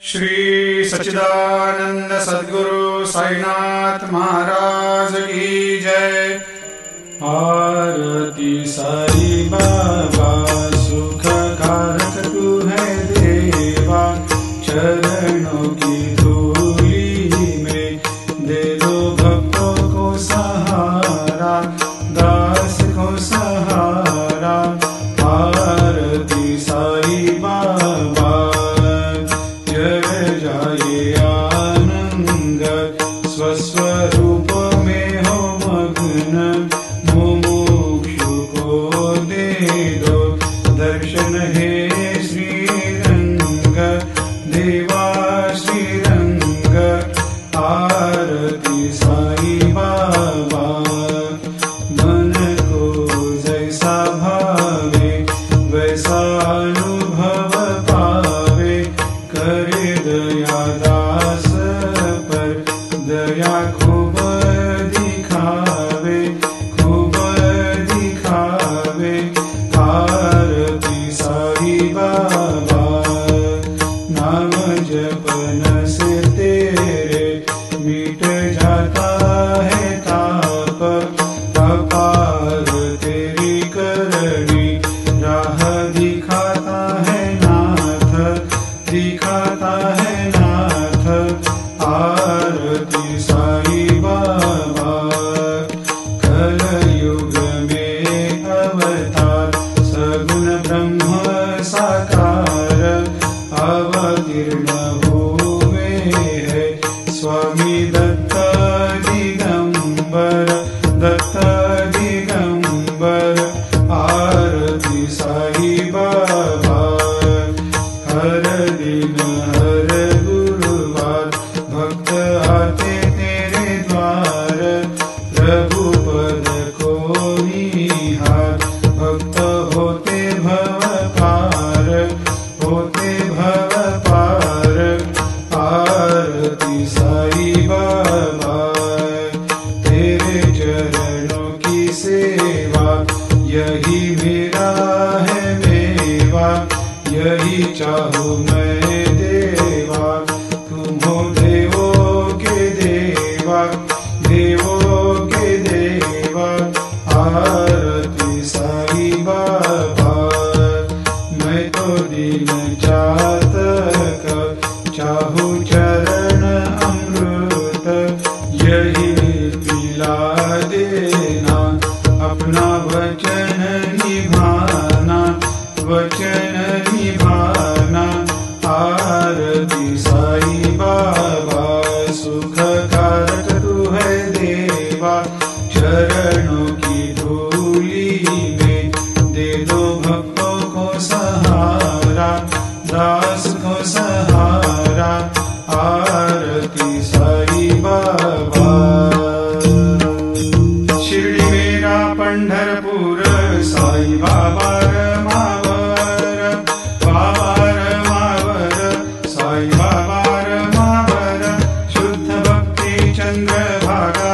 श्री सच्चिदानंद सद्गुरु साईनाथ महाराज की जय। आरती साई बाबा सुख कारक तू है देवा, चरणों की धूली में दे दो भक्तों को सहारा, दास को सहारा। आरती साई बाबा जय जाए आनंद, स्वस्वरूप में हो मग्न, मुमुक्षु को दे दो दर्शन हे श्रीरंग, देवा श्रीरंग। आरती साई बाबा मन को जैसा भावे वैसा अनुभव पावे, करे दया दास पर दया खूब दिखावे, खूब दिखावे। आरती साई बाबा नाम जपन से तेरे मिट जाता है ताप, अपार तेरी करनी राह दिखाता है नाथ, दिखाता है नाथ। आरती साई बाबा कलयुग में अवतार, सगुण ब्रह्म साकार, अवतीर्ण हुए है स्वामी दत्त दिगंबर, दत्त दिगंबर। आरती साई बाबा हर दिन हर गुरुवार भक्त आते तेरे द्वार, प्रभु पद को निहार, भक्त होते भव पार, होते भव पार। आरती साई बाबा तेरे चरणों की सेवा, यही मेरा है मेवा, यही चाहूँ मैं देवा। तुम हो देवों के देवा, देवों के देवा। आरती साई बाबा मैं तो दीन जातक, चाहूँ चरण अमृत, यही पिला देना, अपना वचन निभाना, वचन निभाना। आरती साई बाबा सुख कारक तू है देवा, चरणों की धूली में दे दो भक्तों को सहारा, दास को सहारा। आरती साई बाबा शिर्डी मेरा पंढरपूर, साई बाबा रमावर, बाबा रमावर, साई बाबा रमावर। शुद्ध भक्ति चंद्र भागा,